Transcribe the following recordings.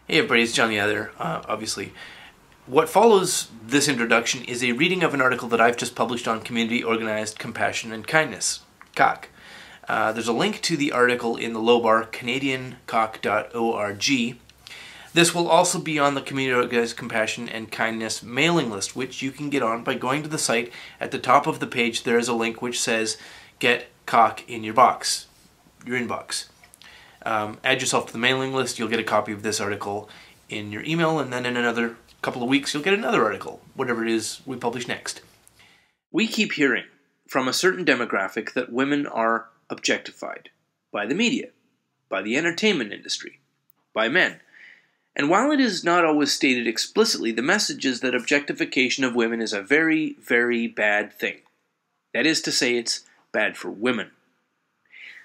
Hey everybody, it's John the Other, obviously. What follows this introduction is a reading of an article that I've just published on Community Organized Compassion and Kindness, COC. There's a link to the article in the low bar, canadiancoc.org. This will also be on the Community Organized Compassion and Kindness mailing list, which you can get on by going to the site. At the top of the page, there is a link which says, get COC in your box, your inbox. Add yourself to the mailing list, you'll get a copy of this article in your email, and then in another couple of weeks you'll get another article, whatever it is we publish next. We keep hearing from a certain demographic that women are objectified by the media, by the entertainment industry, by men. And while it is not always stated explicitly, the message is that objectification of women is a very, very bad thing. That is to say, it's bad for women.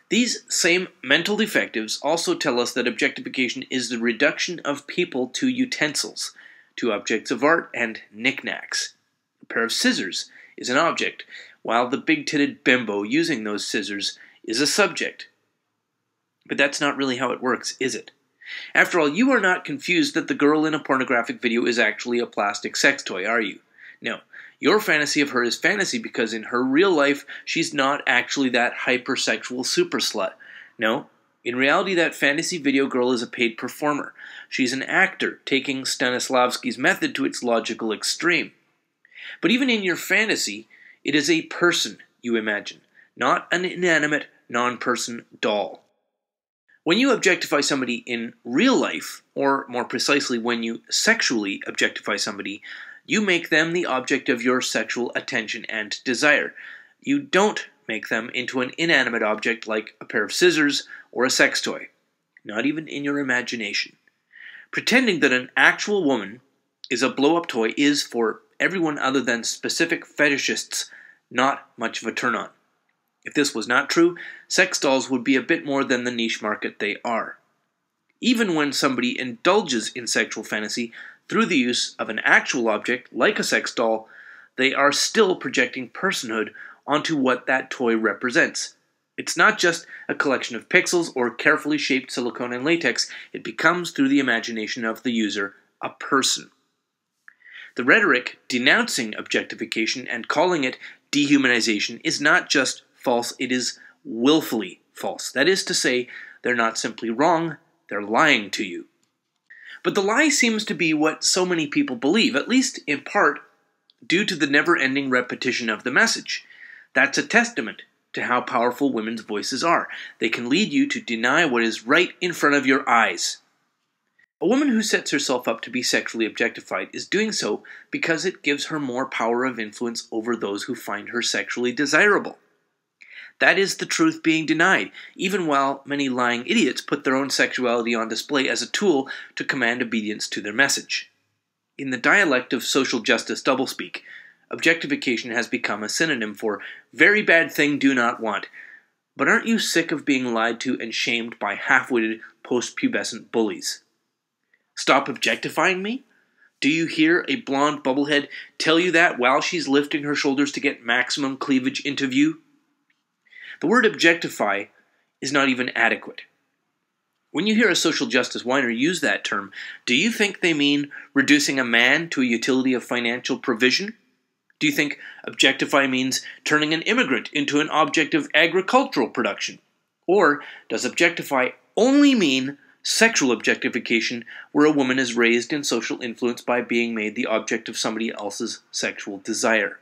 These same mental defectives also tell us that objectification is the reduction of people to utensils, to objects of art and knickknacks. A pair of scissors is an object, while the big-titted bimbo using those scissors is a subject. But that's not really how it works, is it? After all, you are not confused that the girl in a pornographic video is actually a plastic sex toy, are you? No. Your fantasy of her is fantasy because in her real life, she's not actually that hypersexual super slut. No, in reality, that fantasy video girl is a paid performer. She's an actor, taking Stanislavski's method to its logical extreme. But even in your fantasy, it is a person you imagine, not an inanimate, non-person doll. When you objectify somebody in real life, or more precisely, when you sexually objectify somebody, you make them the object of your sexual attention and desire. You don't make them into an inanimate object like a pair of scissors or a sex toy, not even in your imagination. Pretending that an actual woman is a blow-up toy is, for everyone other than specific fetishists, not much of a turn-on. If this was not true, sex dolls would be a bit more than the niche market they are. Even when somebody indulges in sexual fantasy through the use of an actual object, like a sex doll, they are still projecting personhood onto what that toy represents. It's not just a collection of pixels or carefully shaped silicone and latex, it becomes, through the imagination of the user, a person. The rhetoric denouncing objectification and calling it dehumanization is not just false, it is willfully false. That is to say, they're not simply wrong, they're lying to you. But the lie seems to be what so many people believe, at least in part due to the never-ending repetition of the message. That's a testament to how powerful women's voices are. They can lead you to deny what is right in front of your eyes. A woman who sets herself up to be sexually objectified is doing so because it gives her more power of influence over those who find her sexually desirable. That is the truth being denied, even while many lying idiots put their own sexuality on display as a tool to command obedience to their message. In the dialect of social justice doublespeak, objectification has become a synonym for very bad thing do not want. But aren't you sick of being lied to and shamed by half-witted post-pubescent bullies? Stop objectifying me? Do you hear a blonde bubblehead tell you that while she's lifting her shoulders to get maximum cleavage into view? The word objectify is not even adequate. When you hear a social justice whiner use that term, do you think they mean reducing a man to a utility of financial provision? Do you think objectify means turning an immigrant into an object of agricultural production? Or does objectify only mean sexual objectification where a woman is raised in social influence by being made the object of somebody else's sexual desire?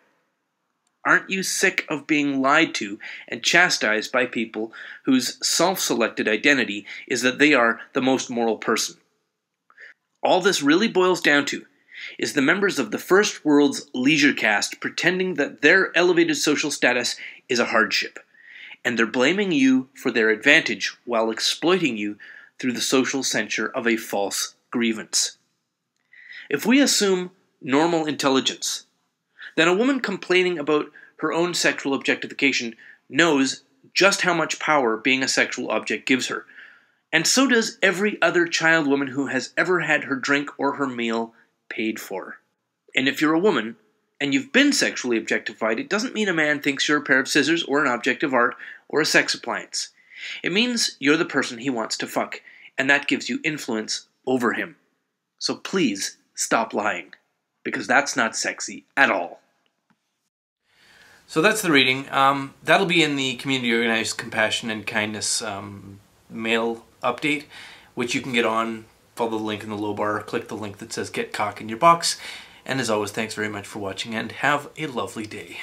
Aren't you sick of being lied to and chastised by people whose self-selected identity is that they are the most moral person? All this really boils down to is the members of the first world's leisure caste pretending that their elevated social status is a hardship, and they're blaming you for their advantage while exploiting you through the social censure of a false grievance. If we assume normal intelligence, then a woman complaining about her own sexual objectification knows just how much power being a sexual object gives her. And so does every other child woman who has ever had her drink or her meal paid for. And if you're a woman, and you've been sexually objectified, it doesn't mean a man thinks you're a pair of scissors or an object of art or a sex appliance. It means you're the person he wants to fuck, and that gives you influence over him. So please stop lying, because that's not sexy at all. So that's the reading. That'll be in the Community Organized Compassion and Kindness mail update, which you can get on. Follow the link in the low bar, click the link that says Get Cock in Your Box. And as always, thanks very much for watching and have a lovely day.